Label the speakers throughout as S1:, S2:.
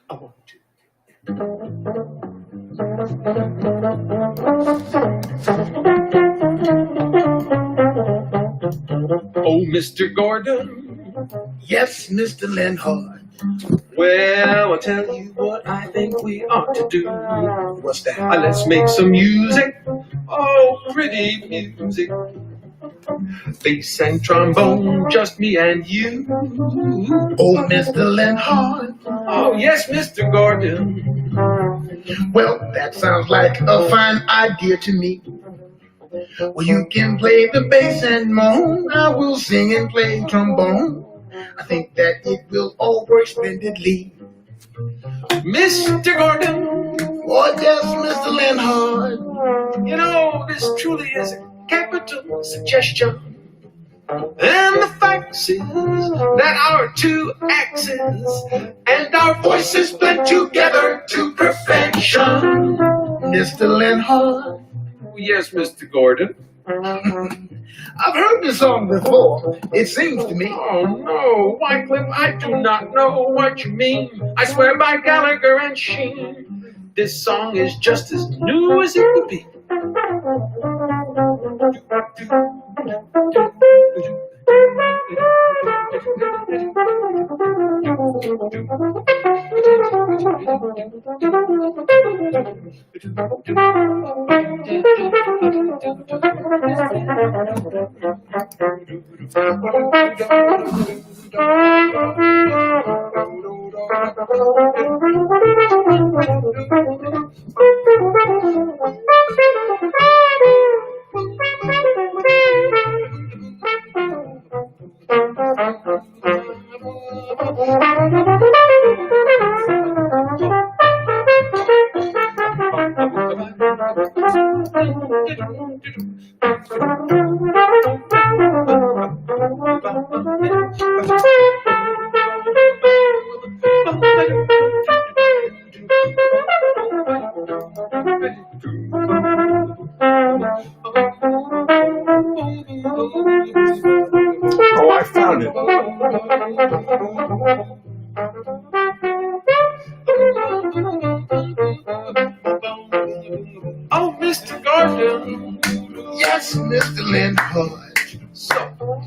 S1: I want to. Oh, Mr. Gordon.
S2: Yes, Mr. Leonhart.
S1: Well, I'll tell you what I think we ought to do.
S2: What's that?
S1: Let's make some music. Oh, pretty music. Bass and trombone, just me and you.
S2: Oh, Mr. Leonhart.
S1: Oh, yes, Mr. Gordon.
S2: Well, that sounds like a fine idea to me. Well, you can play the bass and moan. I will sing and play trombone. I think that it will all work splendidly.
S1: Mr. Gordon.
S2: Oh, yes, Mr. Leonhart.
S1: You know, this truly is a capital suggestion. And the fact is that our two axes and our voices blend together to perfection.
S2: Mr. Leonhart.
S1: Yes, Mr. Gordon.
S2: I've heard this song before, it seems to me.
S1: Oh, no, Wycliffe, I do not know what you mean. I swear by Gallagher and Sheen, this song is just as new as it could be.
S3: Oh, I found it.
S1: Oh, Mr. Gordon.
S2: Yes, Mr. Leonhart.
S1: So,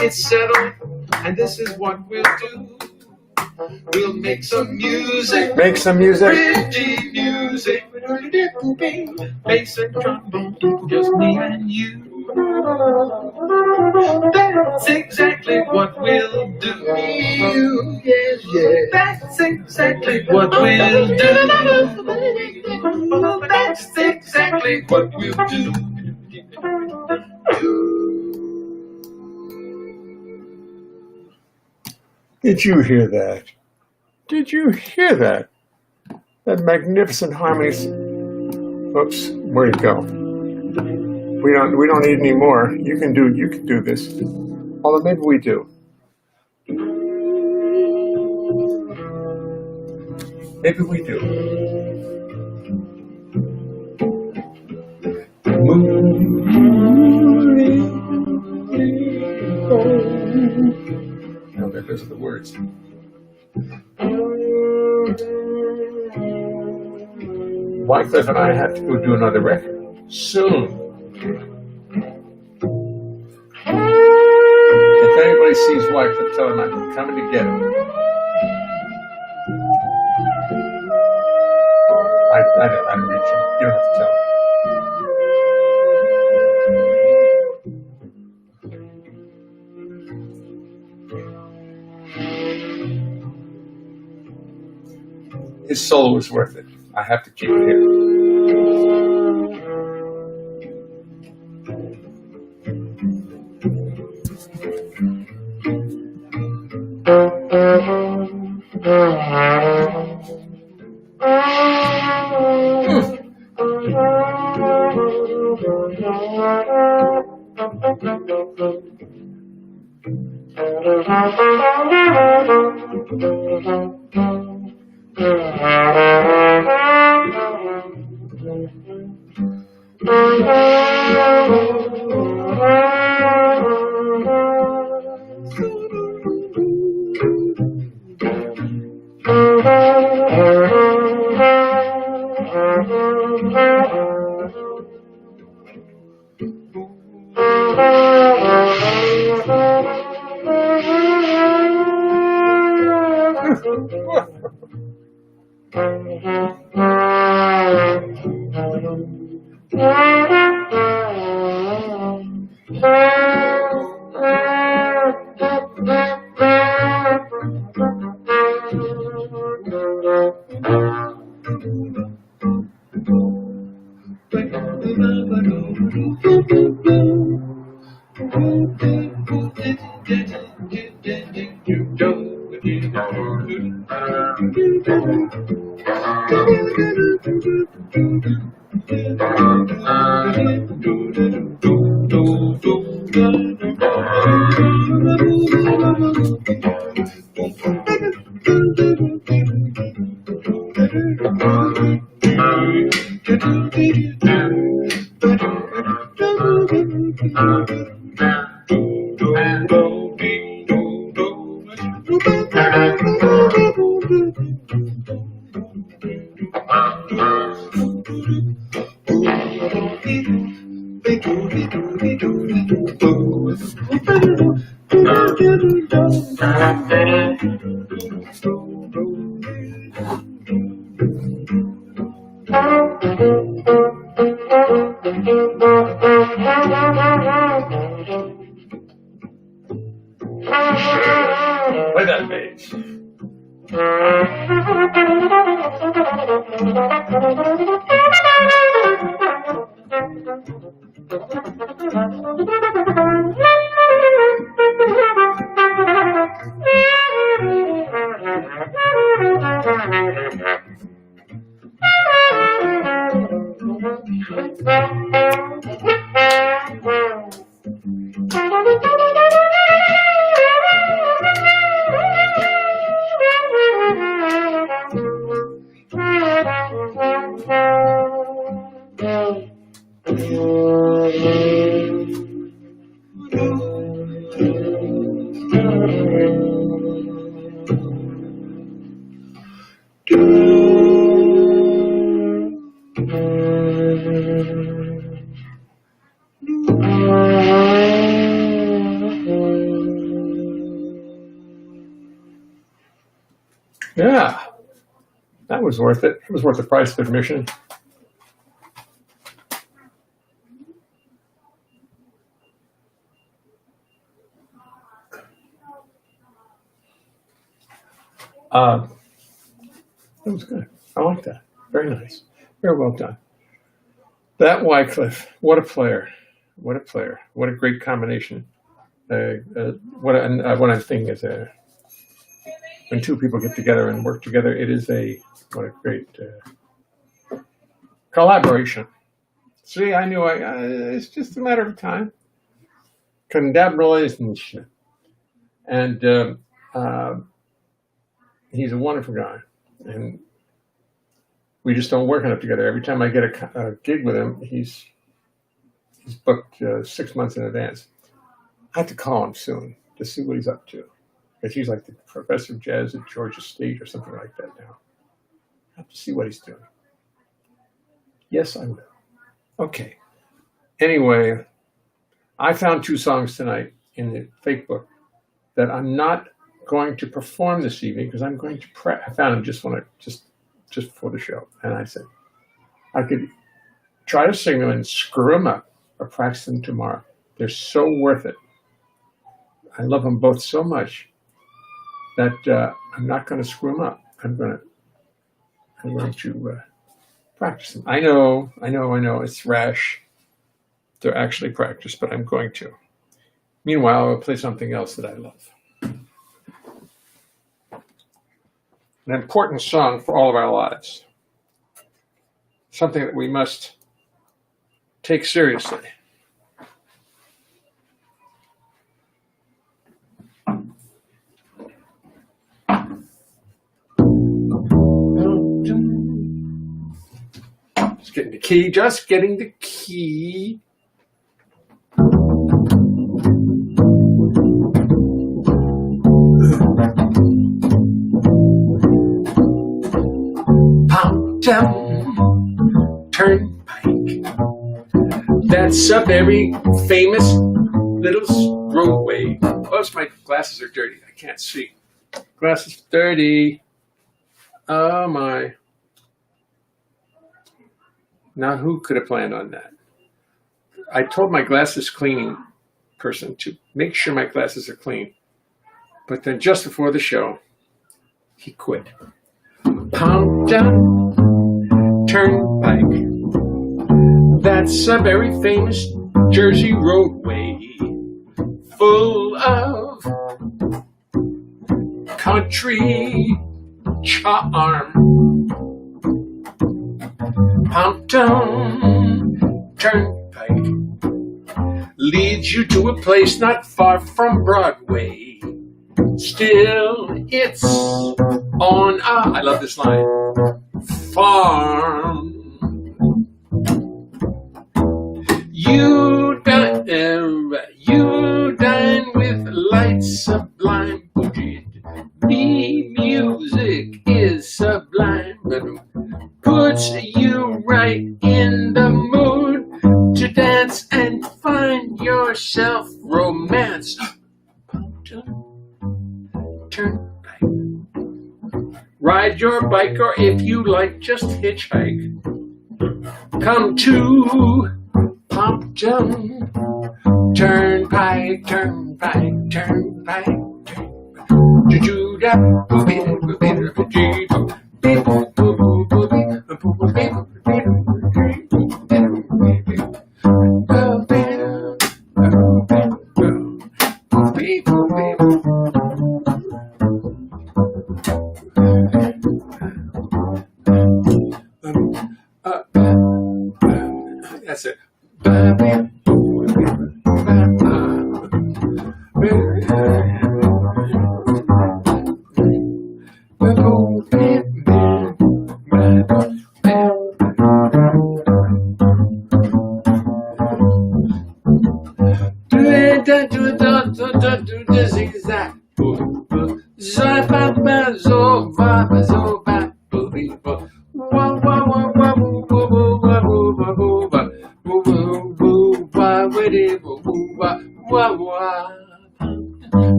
S1: it's settled, and this is what we'll do. We'll make some music.
S3: Make some music.
S1: Pretty music. Bass and trombone, just me and you. That's exactly what we'll do.
S2: Yes, yes.
S1: That's exactly what we'll do. Oh, that's exactly what we'll do.
S3: Did you hear that? Did you hear that? That magnificent harmonies. Oops, where'd it go? We don't need any more. You can do this. Although maybe we do. Maybe we do. No, those are the words. Wycliffe and I have to go do another record soon. If anybody sees Wycliffe, tell him I'm coming to get him. I don't reach him. You don't have to tell him. His solo was worth it. I have to keep it here. Play that bass. Yeah, that was worth it. It was worth the price of admission. That was good. I like that. Very nice. Very well done. That Wycliffe, what a player. What a player. What a great combination. What I'm thinking is when two people get together and work together, it is what a great collaboration. See, I knew it's just a matter of time. Collaboration. And he's a wonderful guy. And we just don't work enough together. Every time I get a gig with him, he's booked 6 months in advance. I have to call him soon to see what he's up to. Because he's like the professor of jazz at Georgia State or something like that now. I have to see what he's doing. Yes, I will. Okay. Anyway, I found 2 songs tonight in the fake book that I'm not going to perform this evening because I'm going to I found them just before the show. And I said, I could try to sing them and screw them up or practice them tomorrow. They're so worth it. I love them both so much that I'm not going to screw them up. I'm going to practice them. I know. It's rash to actually practice, but I'm going to. Meanwhile, I'll play something else that I love. An important song for all of our lives. Something that we must take seriously. Just getting the key. Pound down, turn Turnpike. That's a very famous little roadway. Oh, my glasses are dirty. I can't see. Glasses dirty. Oh my. Now who could have planned on that? I told my glasses cleaning person to make sure my glasses are clean. But then just before the show, he quit. Pompton Turnpike. That's a very famous Jersey roadway full of country charm. Pompton Turnpike leads you to a place not far from Broadway. Still, it's on a, I love this line, farm. You dine with light sublime. The music is sublime, but puts you right in the mood to dance and find yourself romance. Turnpike. Ride your bike, or if you like, just hitchhike. Come to Pompton Turnpike, Turnpike, Turnpike. That's it.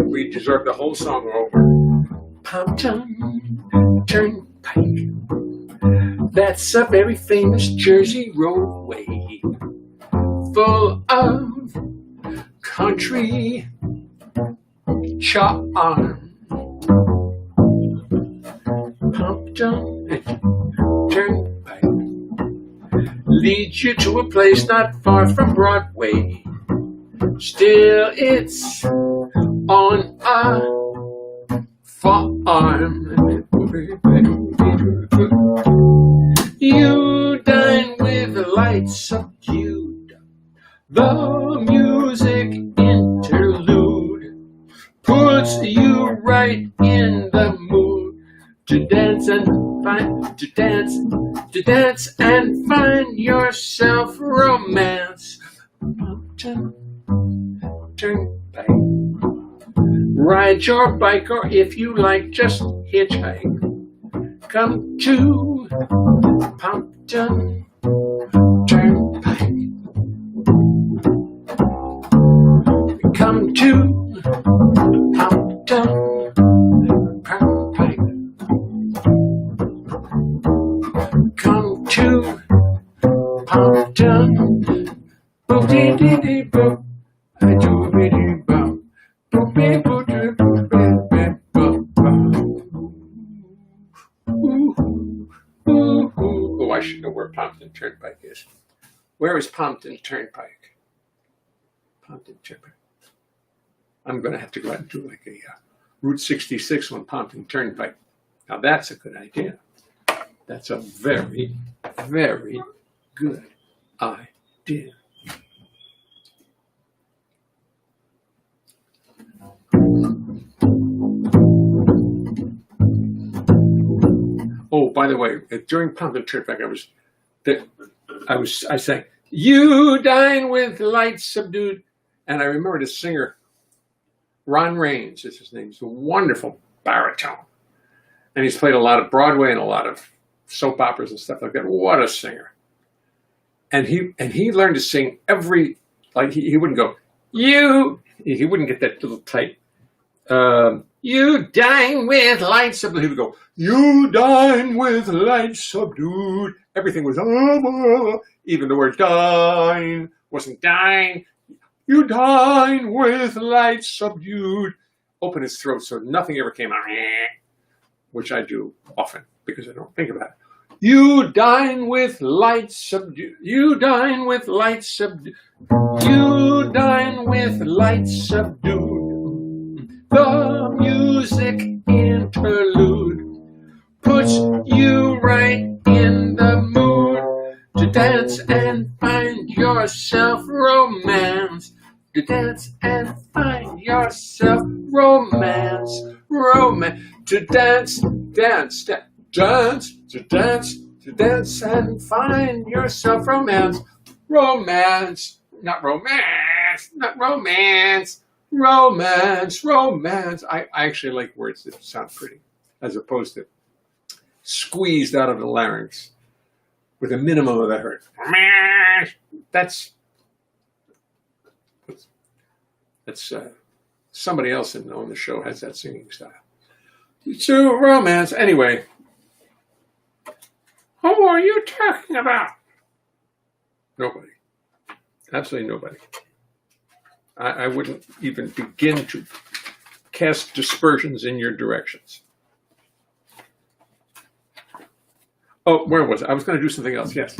S3: We deserve the whole song over. Pompton Turnpike. That's a very famous Jersey roadway full of country charm. Pompton Turnpike leads you to a place not far from Broadway. Still, it's on a farm. You dine with lights subdued, the music interlude puts you right in the mood to dance and find yourself romance. Pompton Turnpike. Ride your bike, or if you like, just hitchhike. Come to Pompton Turnpike. Come to Pompton Turnpike. Come to Pompton. Boop-dee-dee-dee-boop. I-do-be-dee-bop. Oh, I should know where Pompton Turnpike is. Where is Pompton Turnpike? Pompton Turnpike. I'm going to have to go out and do like a Route 66 on Pompton Turnpike. Now that's a good idea. That's a very, very good idea. Oh, by the way, during Pompton Turnpike, I sang, "You dine with light subdued," and I remember the singer, Ron Raines is his name. He's a wonderful baritone, and he's played a lot of Broadway and a lot of soap operas and stuff like that. What a singer! And he learned to sing every, like he wouldn't go you. He wouldn't get that little tight. You dine with light subdued. He would go, "You dine with light subdued." Everything was, even the word dine wasn't dine. "You dine with light subdued." Open his throat so nothing ever came out, which I do often because I don't think about it. You dine with light subdued. You dine with light subdued. You dine with light subdued. The music interlude puts you right in the mood to dance and find yourself romance. To dance and find yourself romance. Romance. To dance, dance, dance, to dance, to dance and find yourself romance. Romance, not romance, not romance. Romance, romance. I actually like words that sound pretty, as opposed to squeezed out of the larynx with a minimum of the hurt. That's somebody else on the show has that singing style. So romance. Anyway, who are you talking about? Nobody. Absolutely nobody. I wouldn't even begin to cast dispersions in your directions. Oh, where was I? I was going to do something else. Yes.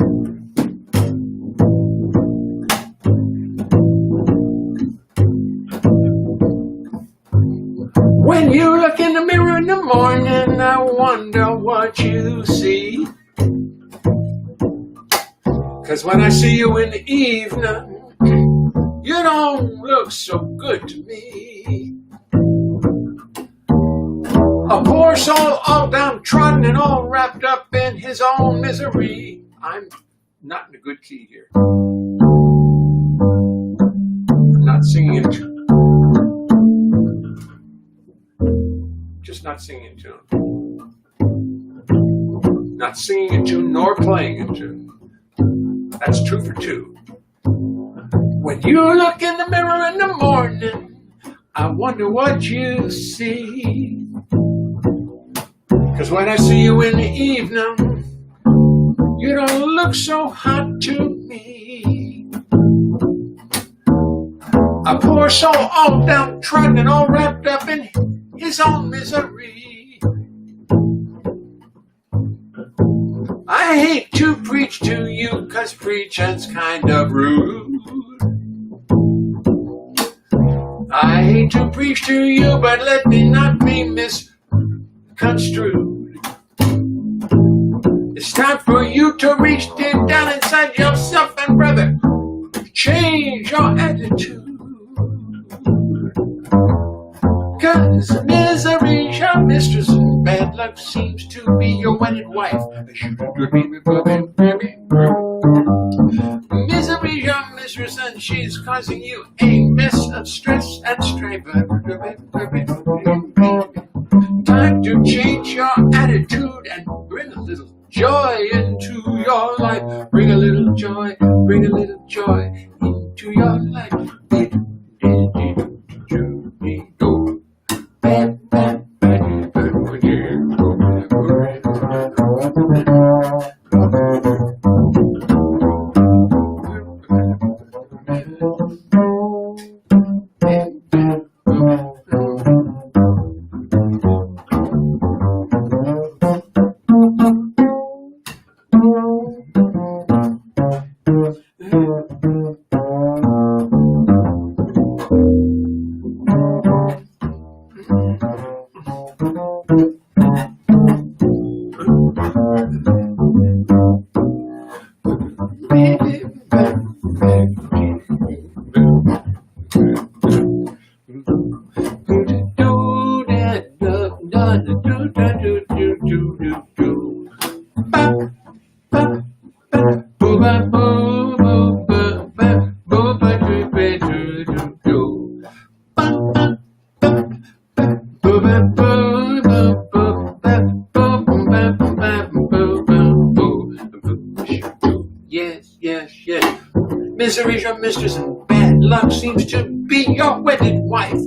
S3: When you look in the mirror in the morning, I wonder what you see. 'Cause when I see you in the evening, you don't look so good to me. A poor soul all downtrodden and all wrapped up in his own misery. I'm not in a good key here. I'm not singing in tune. Just not singing in tune. Not singing in tune nor playing in tune. That's true for two. When you look in the mirror in the morning, I wonder what you see. 'Cause when I see you in the evening, you don't look so hot to me. A poor soul all downtrodden and all wrapped up in his own misery. I hate to preach to you, 'cause preaching's kind of rude. I hate to preach to you, but let me not be misconstrued. It's time for you to reach deep down inside yourself and, brother, change your attitude. 'Cause misery's your mistress and bad luck seems to be your wedded wife. Misery's your mistress and she's causing you a mess of stress and strife. Time to change your attitude and bring a little joy into your life. Bring a little joy into your life.
S1: Misery's your mistress and bad luck seems to be your wedded wife.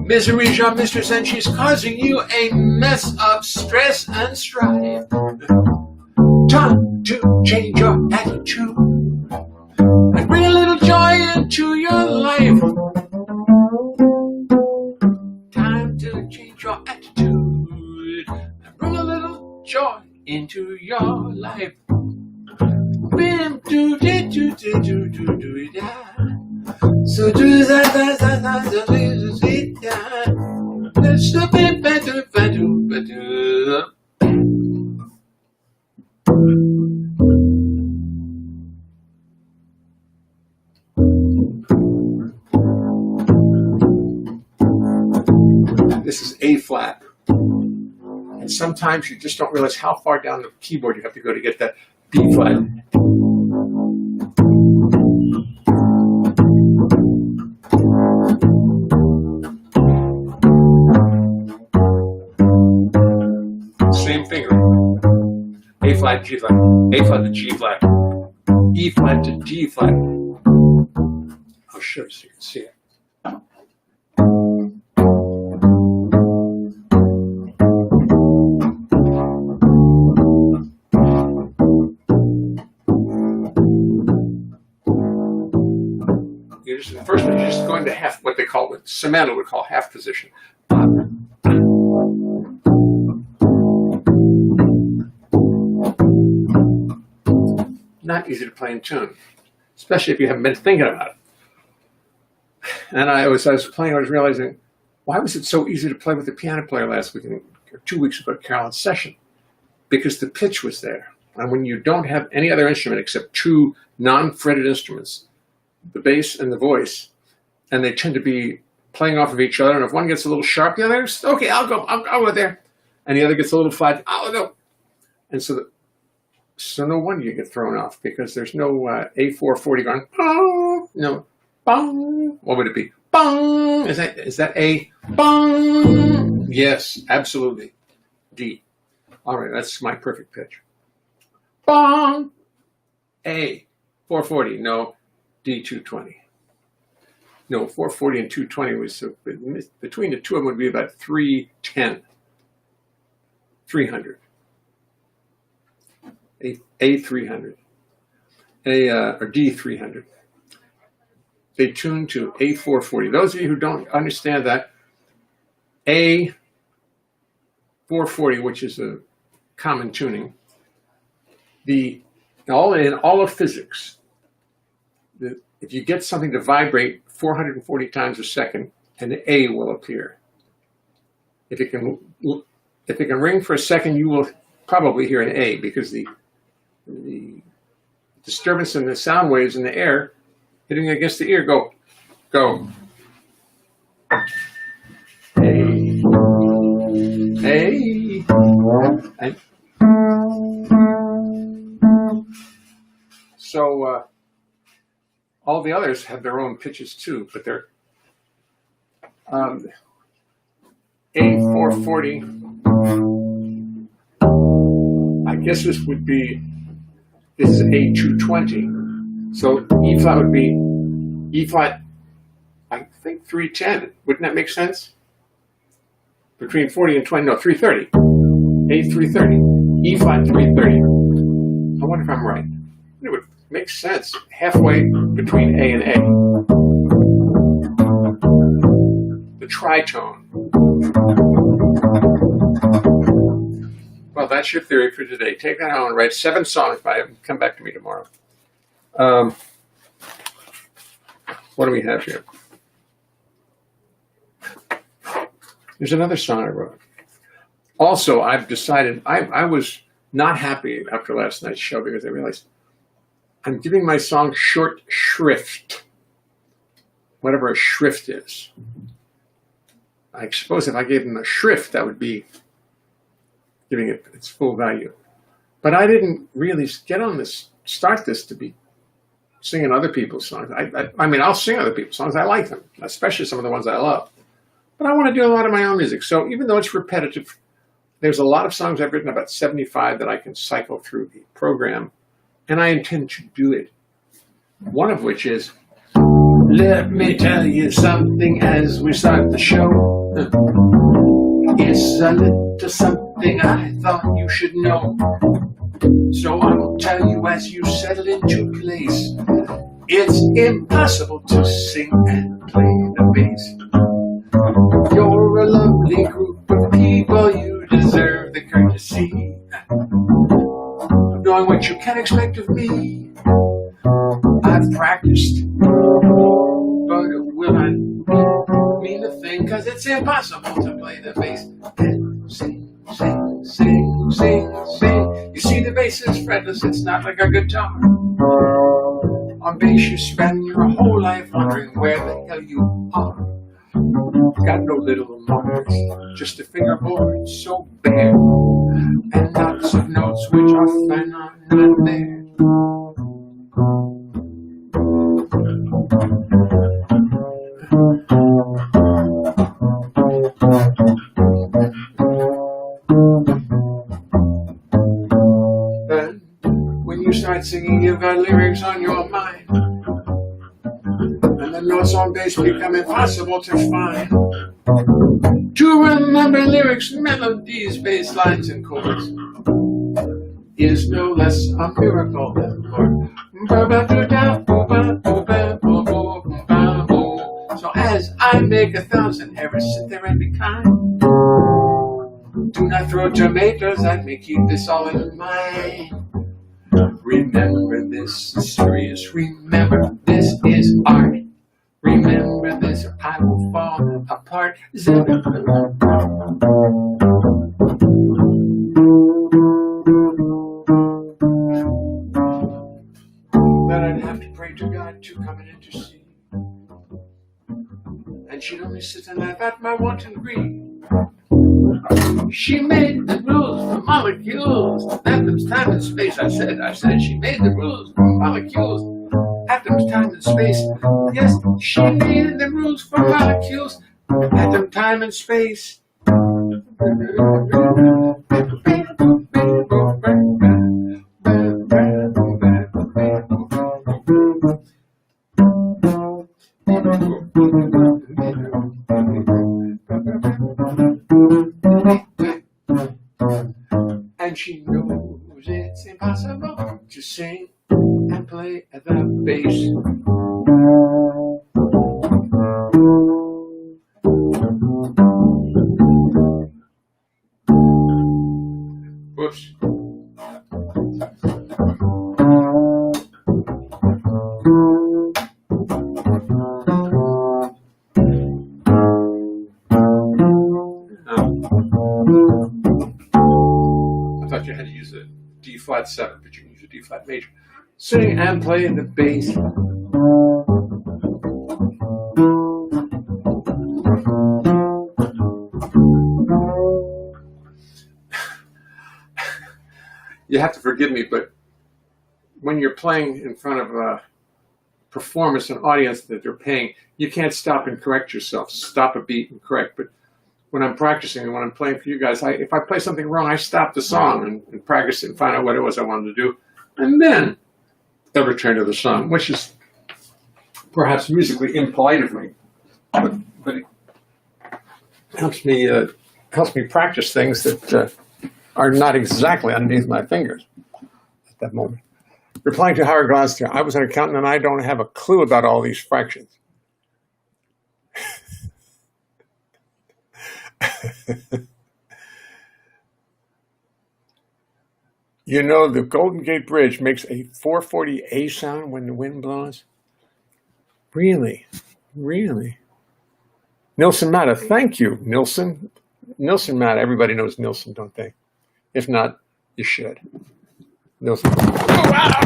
S1: Misery's your mistress and she's causing you a mess of stress and strife. Time to change your attitude and bring a little joy into your life. Time to change your attitude and bring a little joy into your life. So do that. Let's do it better. This is A flat. And sometimes you just don't realize how far down the keyboard you have to go to get that B flat. Same finger. A flat, G flat, A flat to G flat, E flat to D flat. I'll show you so you can see it. First one, you're just going to half, what they call, what Samantha would call half position. Not easy to play in tune, especially if you haven't been thinking about it. And I was playing, I was realizing, why was it so easy to play with the piano player last week, or 2 weeks ago at Carolyn's session? Because the pitch was there. And when you don't have any other instrument except two non-fretted instruments, the bass and the voice, and they tend to be playing off of each other. And if one gets a little sharp, the other, okay, I'll go there. And the other gets a little flat, I'll go. And so no wonder you get thrown off, because there's no A440 going, bong, no, bong. What would it be? Bong. Is that A? Bong. Yes, absolutely. D. All right, that's my perfect pitch. Bong. A. 440. No. D220. No, 440 and 220 was, between the two of them would be about 310. 300. A300. Or D300. They tune to A440. Those of you who don't understand that, A440, which is a common tuning, in all of physics, if you get something to vibrate 440 times a second, an A will appear. If it can ring for a second, you will probably hear an A, because the disturbance in the sound waves in the air hitting against the ear go. A. And so all the others have their own pitches too, but they're A440. I guess this is A220. So E flat would be E flat, I think 310. Wouldn't that make sense? Between 40 and 20, no, 330. A330. E flat 330. I wonder if I'm right. It would make sense. Halfway between A and A. The tritone. Well, that's your theory for today. Take that home and write 7 songs by him. Come back to me tomorrow. What do we have here? There's another song I wrote. Also, I've decided, I was not happy after last night's show, because I realized I'm giving my song short shrift, whatever a shrift is. I suppose if I gave them a shrift, that would be giving it its full value. But I didn't really start this to be singing other people's songs. I mean, I'll sing other people's songs. I like them, especially some of the ones I love. But I want to do a lot of my own music. So even though it's repetitive,
S3: there's a lot of songs I've written, about 75, that I can cycle through the program, and I intend to do it. One of which is, let me tell you something as we start the show. It's a little something I thought you should know. So I'll tell you as you settle into place. It's impossible to sing and play the bass. You're a lovely group of people, you deserve the courtesy of knowing what you can expect of me. I've practiced, but it will not mean a thing, 'cause it's impossible to play the bass and sing, sing, sing, sing, sing. You see, the bass is fretless, it's not like a guitar. On bass you spend your whole life wondering where the hell you are. Got no little marks, just a fingerboard so bare, and lots of notes which often are not there. Then, when you start singing, you've got lyrics on your mind, and the notes on bass become impossible to find. To remember lyrics, melodies, bass lines, and chords is no less a miracle than Lord. So as I make 1,000 errors, sit there and be kind. Do not throw tomatoes at me, keep this all in mind. Remember, this is serious. Remember, this is art. Remember this, or I will fall apart. Then I'd have to pray to God to come and intercede, and she'd only sit and laugh at my wanton greed. She made the rules for molecules, atoms, time, and space. I said, she made the rules for molecules, atoms, time, and space. Yes, she made the rules for molecules, atom, time, and space. And she knows it's impossible to sing and play the bass. Whoops. I thought you had to use a D flat 7, but you can use a D flat major. Sing and play the bass. You have to forgive me, but when you're playing in front of a performance, an audience that they're paying, you can't stop and correct yourself. Stop a beat and correct. But when I'm practicing and when I'm playing for you guys, if I play something wrong, I stop the song and practice it and find out what it was I wanted to do, and then I'll return to the song, which is perhaps musically impolite of me, but it helps me practice things that are not exactly underneath my fingers at that moment. Replying to Howard Glasgow, I was an accountant and I don't have a clue about all these fractions. You know, the Golden Gate Bridge makes a 440A sound when the wind blows? Really? Really? Nilson Matta, thank you, Nilson. Nilson Matta, everybody knows Nilson, don't they? If not, you should. Nilson. Oh, wow!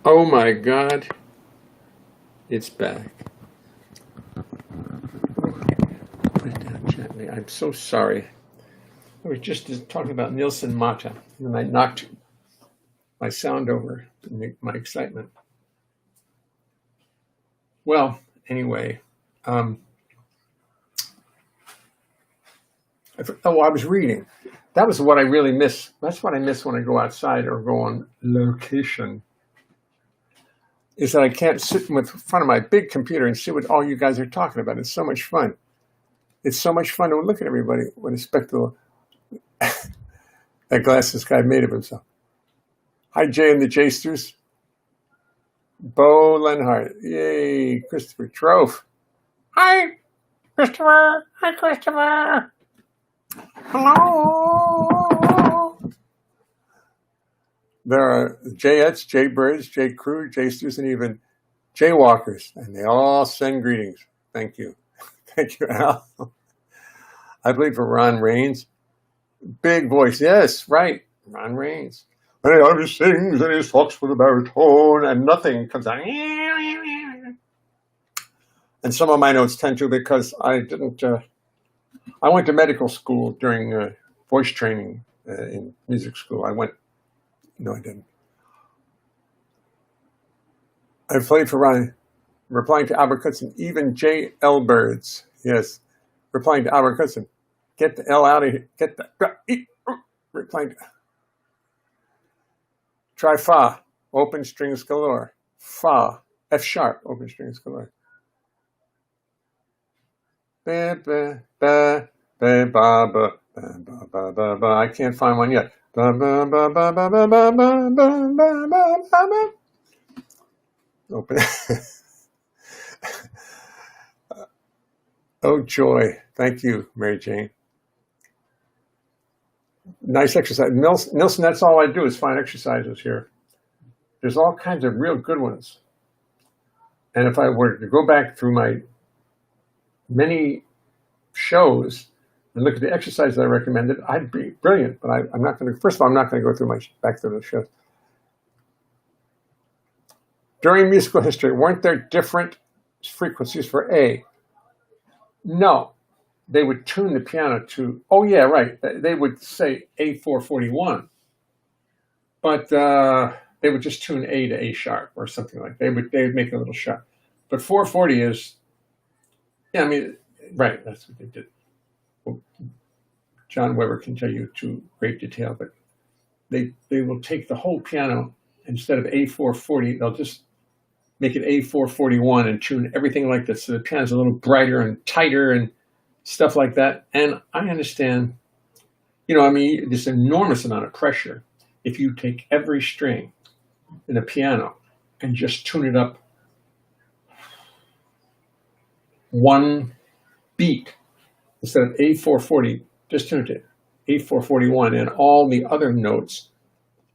S3: Oh my God, it's back. Put it down gently. I'm so sorry. I was just talking about Nielsen Mata, and I knocked my sound over in my excitement. Well, anyway, I was reading. That was what I really miss. That's what I miss when I go outside or go on location. Is that I can't sit in front of my big computer and see what all you guys are talking about. It's so much fun. It's so much fun to look at everybody with a spectacle that glasses guy made of himself. Hi, Jay and the Jasters. Bo Leonhart. Yay. Christopher Trofe. Hi, Christopher. Hi, Christopher. Hello. There are Jayettes, Jay Birds, Jay Crew, Jasters, and even Jaywalkers. And they all send greetings. Thank you. Thank you, Al. I believe for Ron Raines. Big voice. Yes, right. Ron Raines. And he sings and he talks with a baritone and nothing comes out. And some of my notes tend to, because I didn't, I went to medical school during voice training in music school. No, I didn't. I played for Ron, replying to Albert Cutson, even J. L. Birds. Yes, replying to Albert Cutson. Get the L out of here. Get the, replying to, try fa, open strings galore. Fa, F sharp, open strings galore. Ba, ba, ba, ba, ba, ba, ba, ba, ba, ba. I can't find one yet. Ba, ba, ba, ba, ba, ba, ba, ba, ba, ba, ba, ba. Open. Oh, joy. Thank you, Mary Jane. Nice exercise. Nilsson, that's all I do is find exercises here. There's all kinds of real good ones. And if I were to go back through my many shows and look at the exercises I recommended, I'd be brilliant. But I'm not going to, first of all, I'm not going to go through back through the shows. During musical history, weren't there different frequencies for A? No. They would tune the piano to, oh yeah, right. They would say A441, but they would just tune A to A sharp or something like that. They would make a little sharp. But 440 is, yeah, I mean, right, that's what they did. Well, John Weber can tell you to great detail, but they will take the whole piano, instead of A440, they'll just make it A441 and tune everything like this. So the piano's a little brighter and tighter and stuff like that. And I understand, I mean, this enormous amount of pressure if you take every string in a piano and just tune it up one beat instead of A440, just tune it to A441, and all the other notes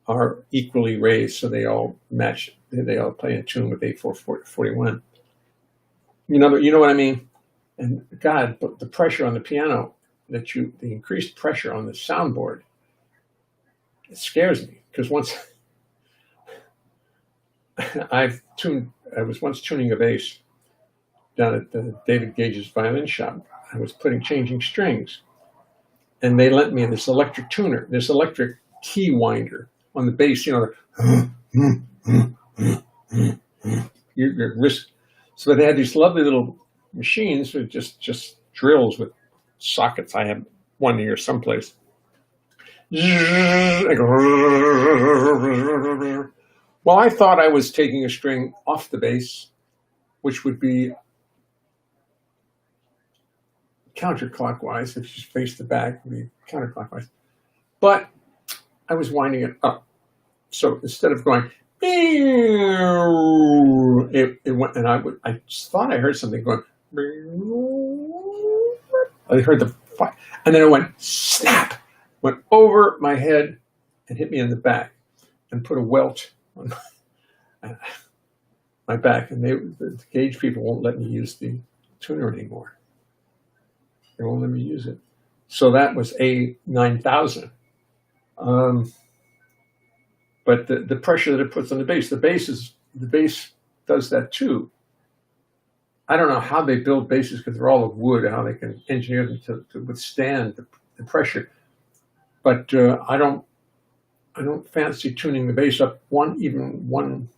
S3: are equally raised, so they all match. They all play in tune with A441. You know what I mean? And God, but the pressure on the piano, the increased pressure on the soundboard, it scares me, because once I was once tuning a bass down at David Gage's violin shop. I was changing strings, and they lent me this electric tuner, this electric key winder on the bass, your wrist. So they had these lovely little machines with just drills with sockets. I have one here someplace. Well, I thought I was taking a string off the bass, which would be counterclockwise. If you face the back, it would be counterclockwise. But I was winding it up. So instead of going, it went, and I just thought I heard something going. I heard the fire, and then it went snap, went over my head and hit me in the back, and put a welt on my back. And the Gage people won't let me use the tuner anymore. They won't let me use it. So that was A9000. But the pressure that it puts on the bass is the bass does that too. I don't know how they build basses because they're all of wood, how they can engineer them to withstand the pressure. But I don't fancy tuning the bass up even one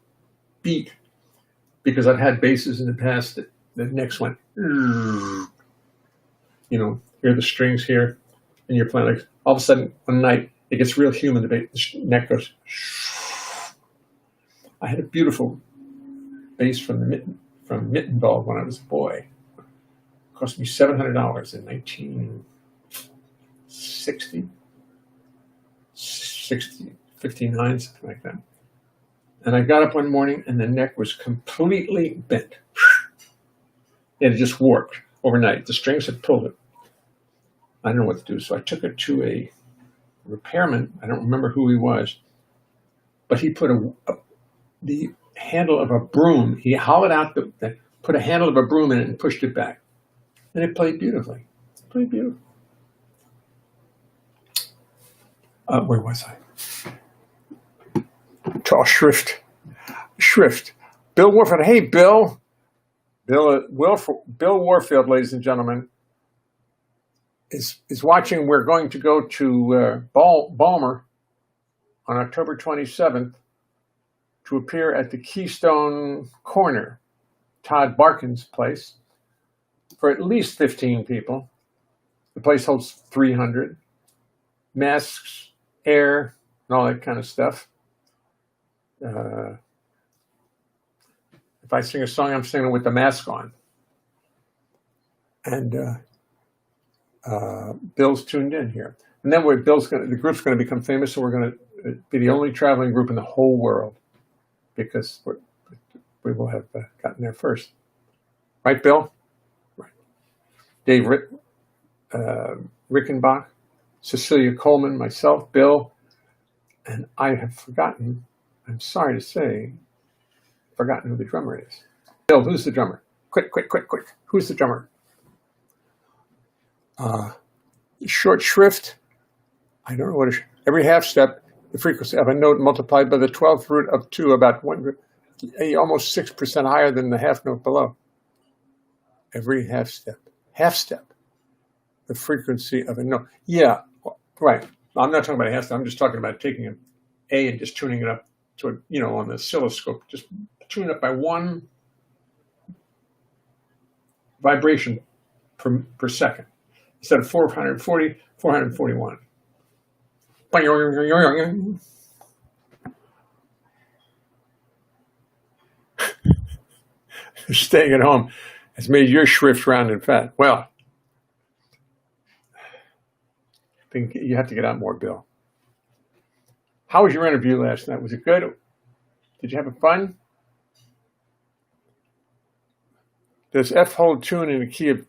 S3: beat, because I've had basses in the past that the necks went, you know, hear the strings here, and you're playing like, all of a sudden one night it gets real humid, the neck goes. I had a beautiful bass from Mittenwald when I was a boy. It cost me $700 in 1960, 59, something like that. And I got up one morning and the neck was completely bent. It had just warped overnight. The strings had pulled it. I didn't know what to do, so I took it to a repairman. I don't remember who he was, but he put the handle of a broom. He hollowed out put a handle of a broom in it and pushed it back, and it played beautifully. Where was I? Tall Schrift. Bill Warfield. Hey, Bill. Bill Warfield, ladies and gentlemen, is watching. We're going to go to Balmer on October 27th to appear at the Keystone Corner, Todd Barkin's place, for at least 15 people. The place holds 300. Masks, air, and all that kind of stuff. If I sing a song, I'm singing with the mask on. And Bill's tuned in here. And then the group's going to become famous, so we're going to be the only traveling group in the whole world, because we will have gotten there first. Right, Bill? Right. Dave Rickenbach, Cecilia Coleman, myself, Bill, and I have forgotten, I'm sorry to say, who the drummer is. Bill, who's the drummer? Quick. Who's the drummer? Short shrift. I don't know what every half step, the frequency of a note multiplied by the 12th root of 2, about almost 6% higher than the half note below. Every half step, the frequency of a note. Yeah, right. I'm not talking about a half step. I'm just talking about taking an A and just tuning it up to on the oscilloscope. Just tune it up by one vibration per second. Instead of 440, 441. Staying at home has made your shrift round and fat. Well, I think you have to get out more, Bill. How was your interview last night? Was it good? Did you have fun? Does F hold tune in the key of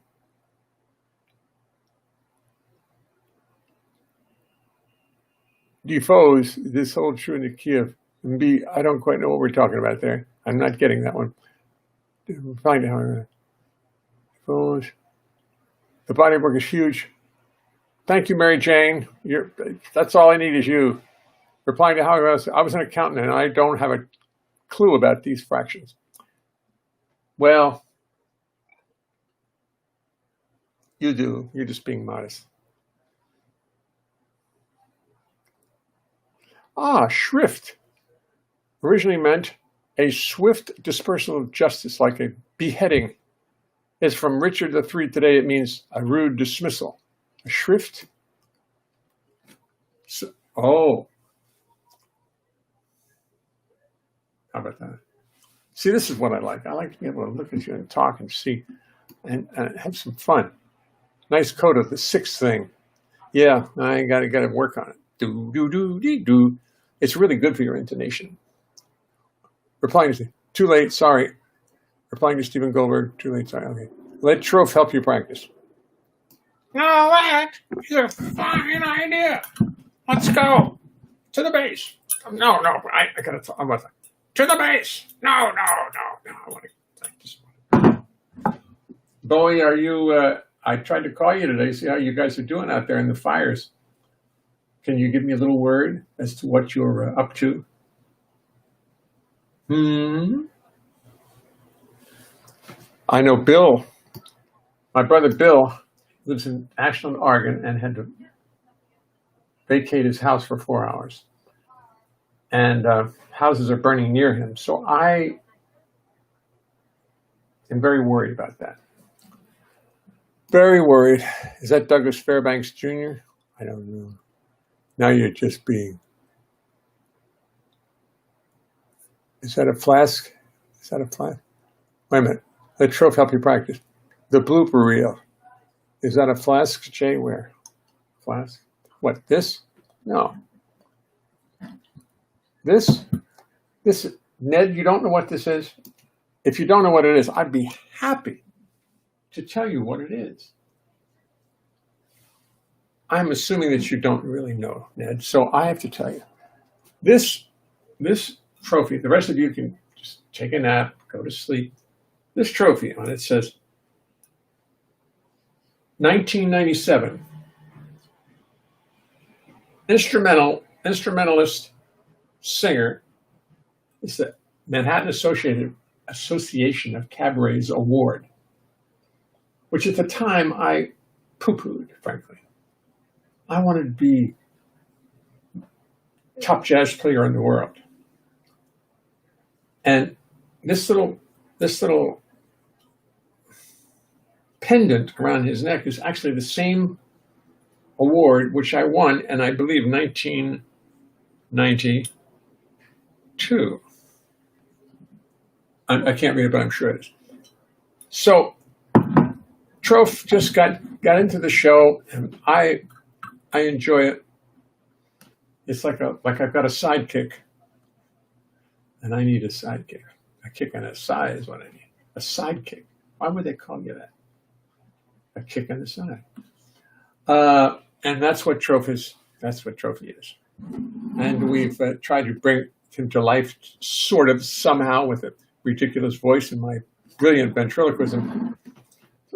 S3: Defoe's? This holds true in the key of B. I don't quite know what we're talking about there. I'm not getting that one. Find out. Defoe's. The body work is huge. Thank you, Mary Jane. That's all I need is you. Replying to how I was an accountant and I don't have a clue about these fractions. Well, you do. You're just being modest. Shrift originally meant a swift dispersal of justice, like a beheading. It's from Richard III. Today it means a rude dismissal. A shrift? How about that? See, this is what I like. I like to be able to look at you and talk and see and have some fun. Nice code of the sixth thing. Yeah, I got to work on it. Do. It's really good for your intonation. Replying to too late, sorry. Replying to Stephen Goldberg, too late, sorry. Okay. Let Trofe help you practice.
S4: No, that is a fine idea. Let's go to the base. No, I gotta talk. I'm to the base. No. I want to practice.
S3: Bowie, are you? I tried to call you today, see how you guys are doing out there in the fires. Can you give me a little word as to what you're up to? I know Bill, my brother Bill, lives in Ashland, Oregon, and had to vacate his house for 4 hours. And houses are burning near him. So I am very worried about that. Very worried. Is that Douglas Fairbanks Jr.? I don't know. Now you're just being. Is that a flask? Is that a flask? Wait a minute. Let Troph help you practice. The blooper reel. Is that a flask, Jay? Where? Flask? What, this? No. This, Ned, you don't know what this is? If you don't know what it is, I'd be happy to tell you what it is. I'm assuming that you don't really know, Ned, so I have to tell you. This trophy, the rest of you can just take a nap, go to sleep. This trophy on it says 1997. Instrumentalist singer. It's the Manhattan Association of Cabarets Award, which at the time I poo-pooed, frankly. I wanted to be top jazz player in the world. And this little pendant around his neck is actually the same award which I won, and I believe 1992. I can't read it, but I'm sure it is. So Troph just got into the show, and I enjoy it. It's like I've got a sidekick, and I need a sidekick. A kick on the side is what I need. A sidekick. Why would they call you that? A kick on the side. And that's what Troph is. That's what Trophy is. And we've tried to bring him to life, sort of somehow, with a ridiculous voice and my brilliant ventriloquism.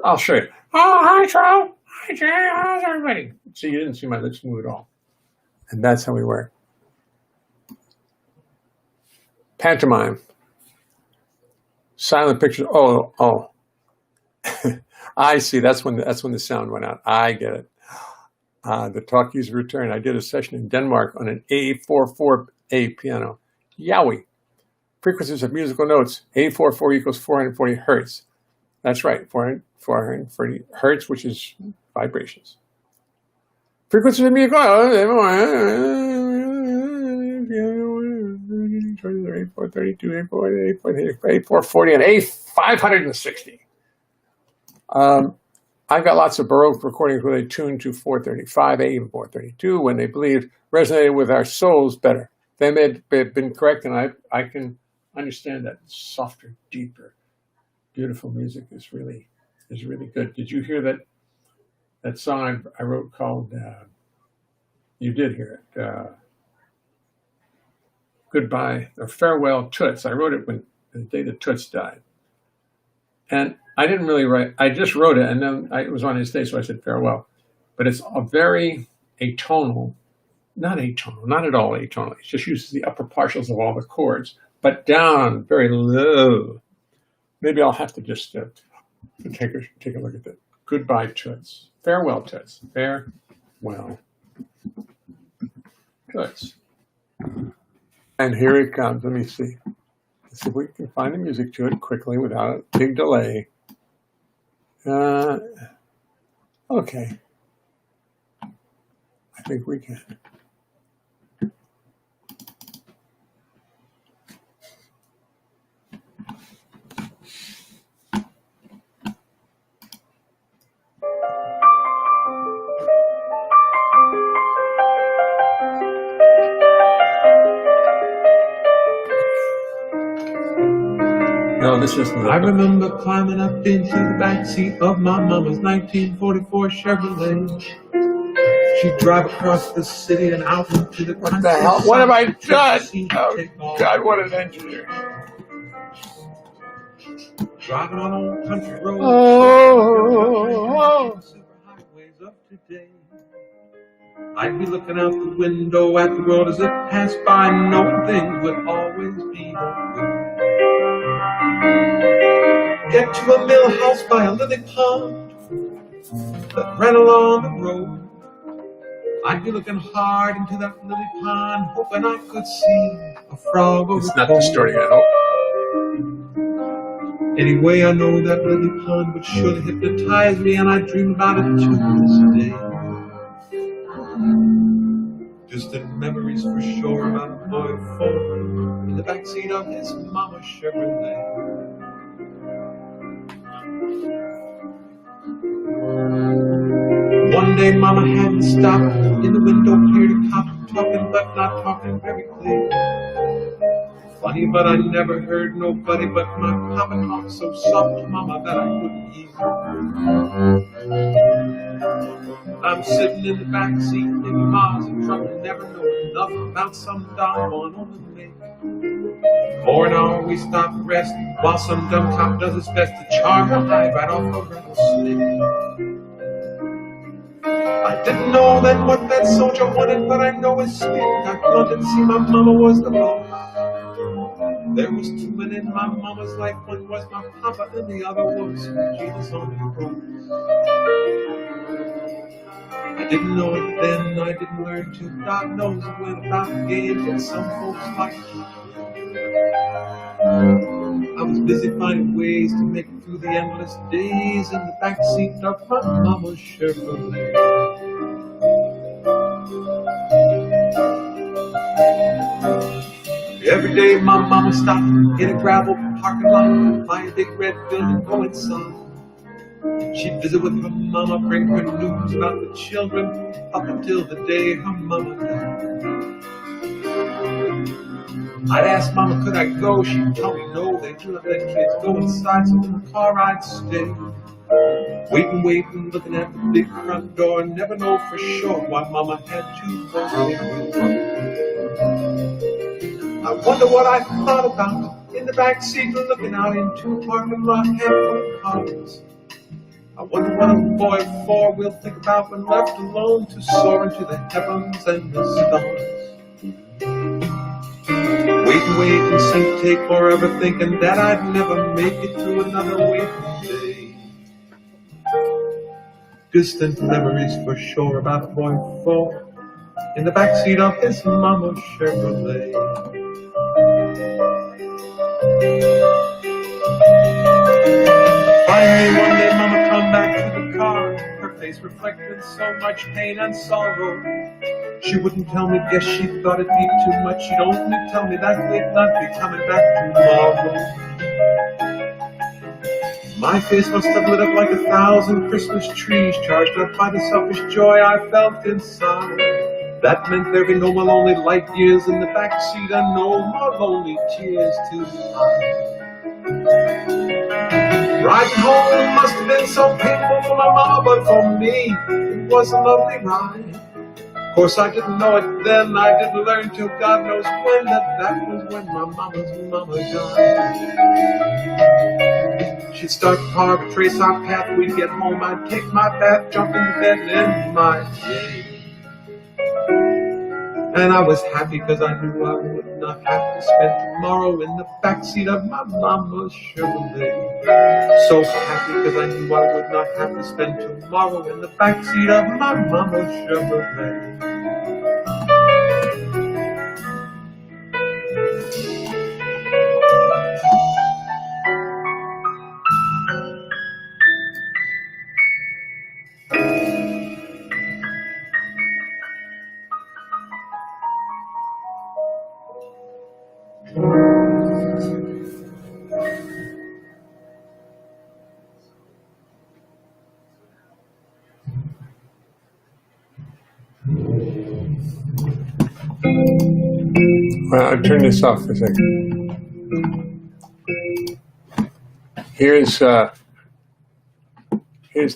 S3: I'll show you. Oh, hi, Troph. Hi, Jay. How's everybody? See, you didn't see my lips move at all. And that's how we work. Pantomime. Silent pictures. Oh. I see. That's when the sound went out. I get it. The talkies return. I did a session in Denmark on an A44A piano. Yowie. Frequencies of musical notes. A44 equals 440 hertz. That's right. 440 hertz, which is vibrations. Frequencies of musical notes. A432, A440, and A560. I've got lots of Baroque recordings where they tuned to 435, even 432, when they believed resonated with our souls better. They may have been correct, and I can understand that softer, deeper, beautiful music is really good. Did you hear that song I wrote called? You did hear it. Goodbye or Farewell Toots. I wrote it the day that Toots died, and I didn't really write. I just wrote it, and then it was on his day, so I said farewell. But it's a very atonal, not at all atonal. It just uses the upper partials of all the chords, but down very low. Maybe I'll have to just take a look at that. Goodbye, Toots. Farewell, Toots. Farewell, Toots. And here it comes. Let me see. Let's see if we can find the music to it quickly without a big delay. Okay. I think we can. No, this isn't.
S1: I remember climbing up into the backseat of my mama's 1944 Chevrolet. She'd drive across the city and out into the country.
S3: What the hell? What have I done? Oh, God, what an engineer.
S1: Driving on old country roads.
S3: Oh.
S1: Highways up today. I'd be looking out the window at the world as it passed by, knowing things would always be that way. Get to a mill house by a lily pond that ran along the road. I'd be looking hard into that lily pond, hoping I could see a frog or
S3: It's
S1: a
S3: not
S1: toad.
S3: distorting at all.
S1: Anyway, I know that lily pond would surely hypnotize me, and I dream about it to this day. Distant memories for sure about a boy of 4 in the backseat of his mama's Chevrolet. One day Mama hadn't stopped in the window clear to cop, talking but not talking very clear. Funny, but I never heard nobody but my papa talk so soft to Mama that I couldn't hear. I'm sitting in the back seat thinking Ma's in trouble, never knowing nothing about some doggone on the make. For an hour we stop and rest while some dumb cop does his best to charm her hide right off a rattlesnake. I didn't know then what that soldier wanted, but I know his spirit got blunted. See, my mama was the boss. There was 2 men in my mama's life. One was my papa and the other was Jesus on the cross. I didn't know it then, I didn't learn to. God knows when about the games in some folks' life. I was busy finding ways to make it through the endless days in the backseat of my mama's Chevrolet. Every day my mama stopped in a gravel parking lot by a big red building, go inside. She'd visit with her mama, bring her news about the children up until the day her mama died. I'd ask Mama, could I go? She'd tell me no, they do not let kids go inside, so in the car I'd stay. Waiting, looking at the big front door, never know for sure why Mama had to go. I wonder what I thought about in the back seat, looking out into a parking lot half full of cars. I wonder what a boy of 4 will think about when left alone to soar into the heavens and the stars. Waiting, seemed to take forever, thinking that I'd never make it through another waiting day. Distant memories for sure about a boy of 4 in the backseat of his mama's Chevrolet. Finally, one day, Mama come back to the car, her face reflected so much pain and sorrow. She wouldn't tell me, guess she thought it'd be too much. She'd only tell me that we'd not be coming back tomorrow. My face must have lit up like 1,000 Christmas trees, charged up by the selfish joy I felt inside. That meant there'd be no more lonely light years in the backseat and no more lonely tears to hide. Riding home must have been so painful for my mama, but for me, it was a lovely ride. Of course, I didn't know it then, I didn't learn till God knows when, that was when my mama's mama died. She'd start the car to trace our path, we'd get home, I'd take my bath, jump in the bed and end my day. And I was happy because I knew I would not have to spend tomorrow in the backseat of my mama's Chevrolet. So happy because I knew I would not have to spend tomorrow in the backseat of my mama's Chevrolet.
S3: Well, I'll turn this off for a second. Here's the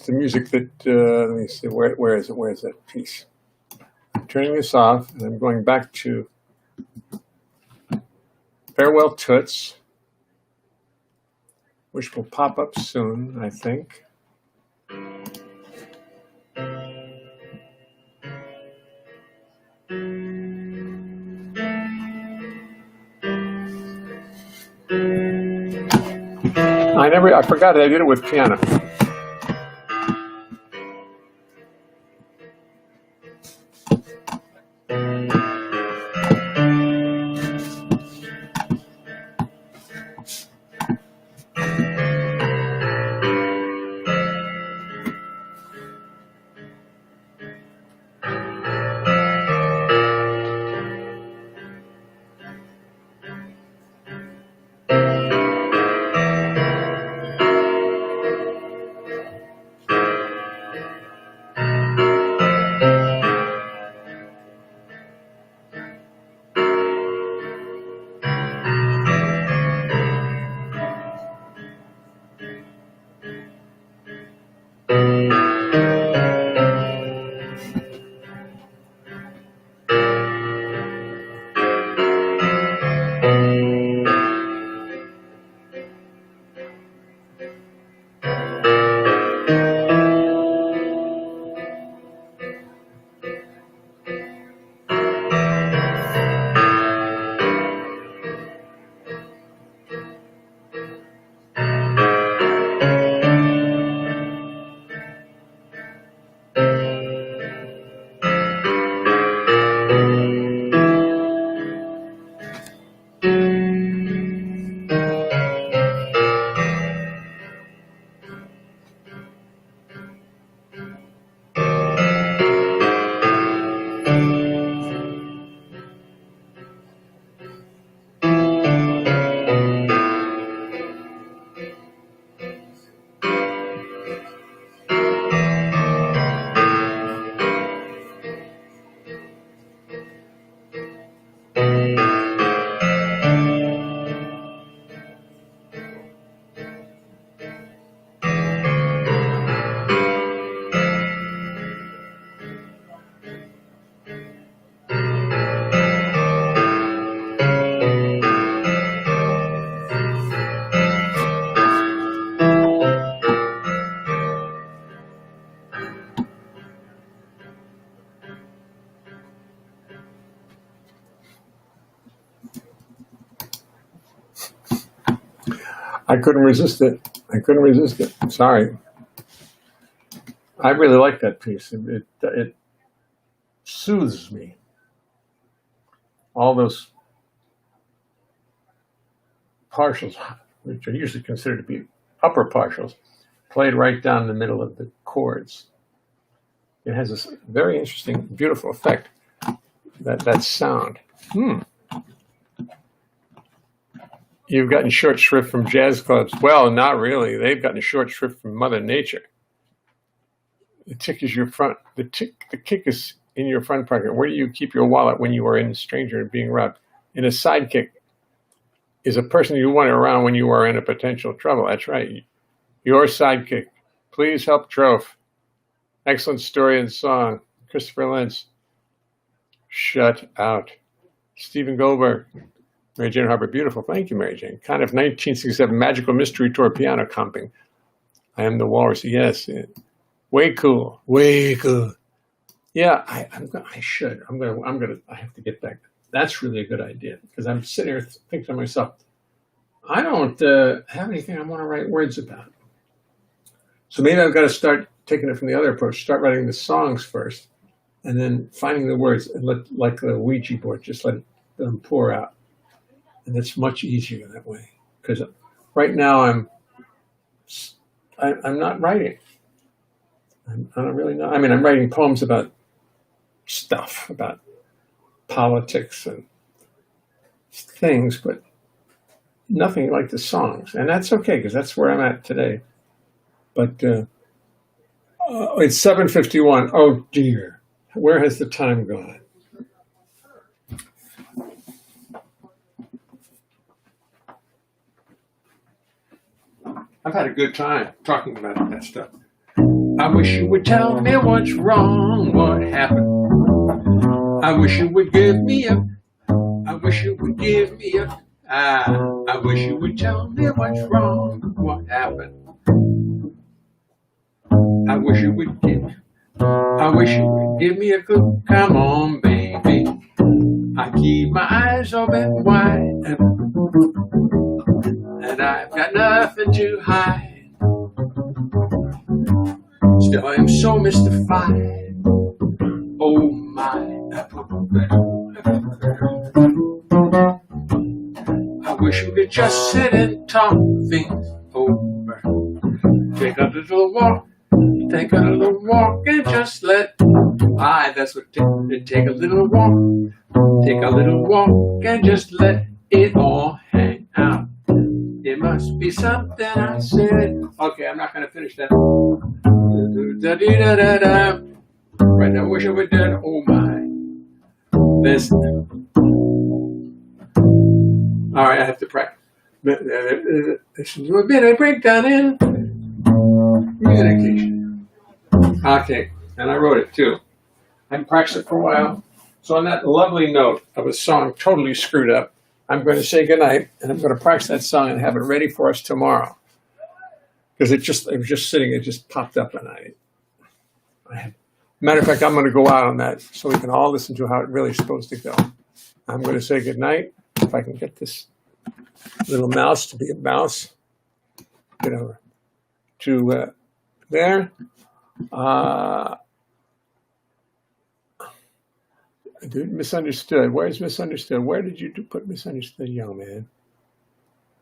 S3: music that, let me see, where is it? Where's that piece? I'm turning this off, and I'm going back to Farewell Toots, which will pop up soon, I think. I forgot I did it with piano. I couldn't resist it. I'm sorry. I really like that piece. It soothes me. All those partials, which are usually considered to be upper partials, played right down the middle of the chords. It has this very interesting, beautiful effect, that sound. You've gotten short shrift from jazz clubs. Well, not really. They've gotten short shrift from Mother Nature. The tick is your front. The kick is in your front pocket. Where do you keep your wallet when you are in a stranger and being robbed? And a sidekick is a person you want around when you are in a potential trouble. That's right. Your sidekick. Please help Troph. Excellent story and song. Christopher Lentz. Shut out. Stephen Goldberg. Mary Jane Harper, beautiful. Thank you, Mary Jane. Kind of 1967 Magical Mystery Tour piano comping. I am the Walrus. Yes. Way cool. Way cool. Yeah, I have to get back. That's really a good idea because I'm sitting here thinking to myself, I don't have anything I want to write words about. So maybe I've got to start taking it from the other approach, start writing the songs first and then finding the words and like the Ouija board, just let them pour out. And it's much easier that way because right now I'm not writing. I'm really not. I mean, I'm writing poems about stuff, about politics and things, but nothing like the songs. And that's okay because that's where I'm at today. But it's 7:51. Oh, dear. Where has the time gone? I've had a good time talking about that stuff. I wish you would tell me what's wrong, what happened. I wish you would give me a. I wish you would give me a. I wish you would tell me what's wrong, what happened. I wish you would give. I wish you would give me a good. Come on, baby. I keep my eyes open wide, and
S1: and I've got nothing to hide. Still, I'm so mystified. Oh my. I wish we could just sit and talk things over. Take a little walk and just let. That's what take a little walk. Take a little walk and just let it all hang out. It must be something I said. Okay, I'm not going to finish that. Right now, wish I would done. Oh my. This. All right, I have to practice. This is a bit of breakdown in communication. Okay, and I wrote it too. I practiced it for a while. So on that lovely note of a song totally screwed up, I'm going to say goodnight, and I'm going to practice that song and have it ready for us tomorrow. Because it was just sitting, it just popped up, and matter of fact, I'm going to go out on that so we can all listen to how it really is supposed to go. I'm going to say goodnight. If I can get this little mouse to be a mouse, get over to there. Dude, misunderstood. Where's misunderstood? Where did you put misunderstood, young man?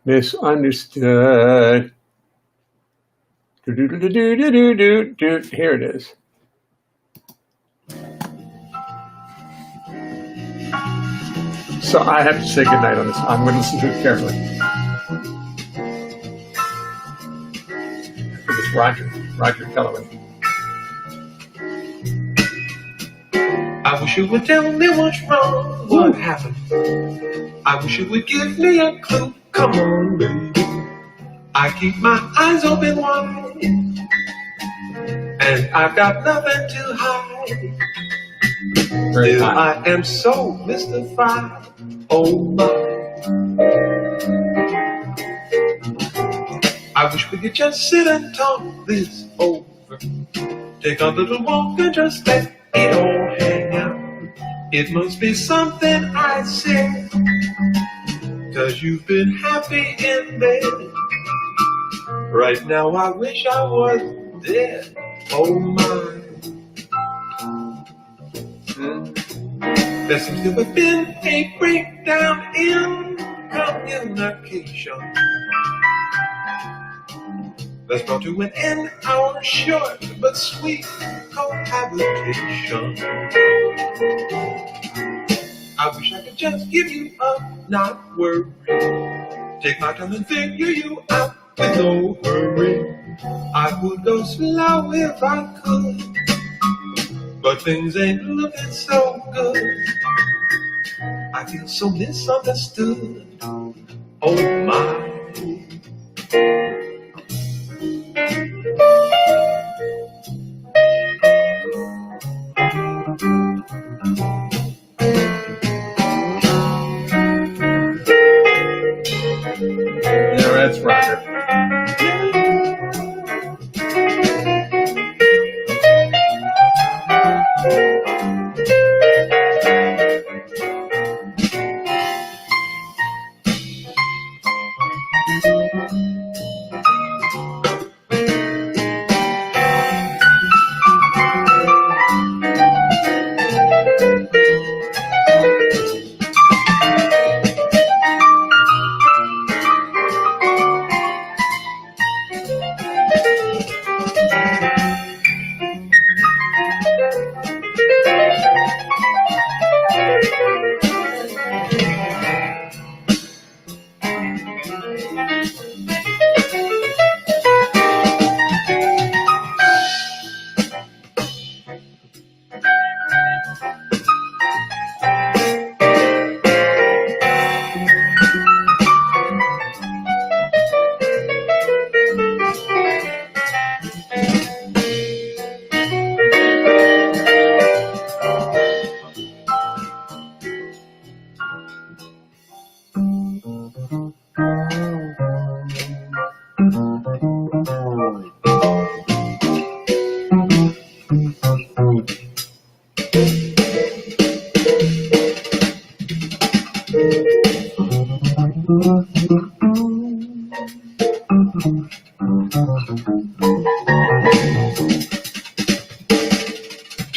S1: Misunderstood. Here it is. So I have to say goodnight on this. I'm going to listen to it carefully. I think it's Roger Kellaway.
S2: I wish you would tell me what's wrong, what happened. I wish you would give me a clue. Come on, baby. I keep my eyes open wide, and I've got nothing to hide. Still, I am so mystified. Oh my. I wish we could just sit and talk this over. Take a little walk and just let it all hang out. It must be something I said, 'cause you've been happy in bed. Right now I wish I was dead. Oh my. There seems to have been a breakdown in communication. That's brought to an end our short but sweet cohabitation. I wish I could just give you up, not worry. Take my time and figure you out with no hurry. I would go slow if I could, but things ain't looking so good. I feel so misunderstood. Oh my.
S3: Yeah, that's Roger.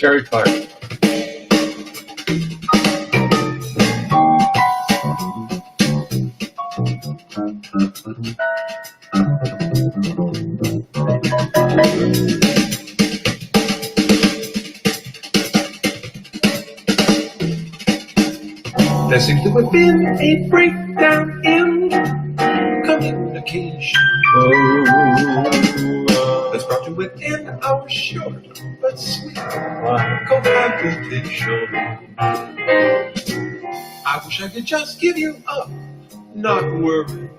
S3: cherry tart.
S1: There seems to have been a breakdown in communication. That's brought to an end our short but sweet cohabitation. I wish I could just give you up, not worry.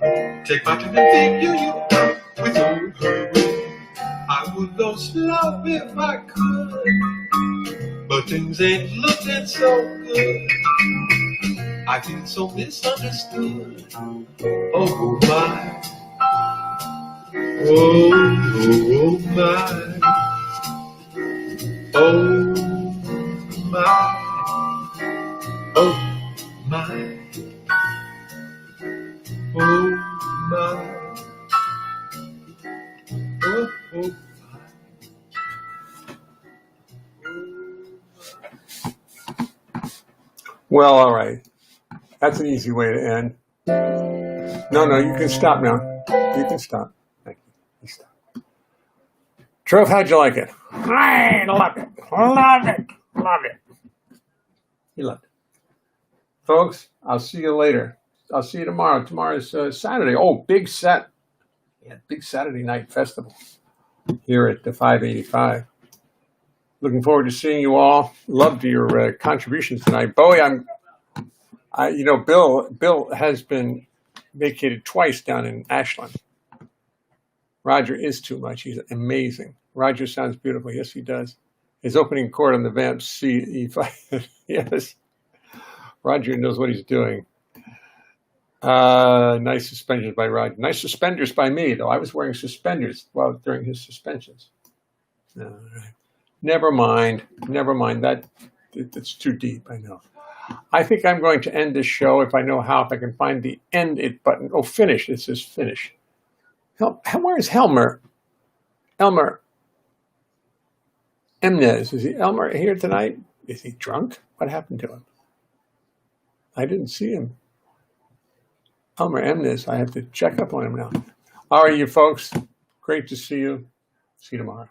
S1: Take my time and figure you out with no hurry. I would lose love if I could, but things ain't looking so good. I feel so misunderstood. Oh my, oh my, oh my, oh my, oh my, oh.
S3: Well, all right. That's an easy way to end. No, you can stop now. You can stop. Thank you. You stop. Trove, how'd you like it?
S4: I love it. Love it. Love it.
S3: You loved it. Folks, I'll see you later. I'll see you tomorrow. Tomorrow's Saturday. Oh, big set. Yeah, big Saturday night festival here at the 585. Looking forward to seeing you all. Loved your contributions tonight. Bowie, Bill has been vacated twice down in Ashland. Roger is too much. He's amazing. Roger sounds beautiful. Yes, he does. His opening chord on the Vamp C. Yes. Roger knows what he's doing. Nice suspenders by Roger. Nice suspenders by me, though. I was wearing suspenders during his suspensions. All right. Never mind. It's too deep, I know. I think I'm going to end this show if I know how, if I can find the end it button. Oh, finish. It says finish. Where is Elmer Emnes. Is Elmer here tonight? Is he drunk? What happened to him? I didn't see him. Elmer Emnes. I have to check up on him now. All right, you folks. Great to see you. See you tomorrow.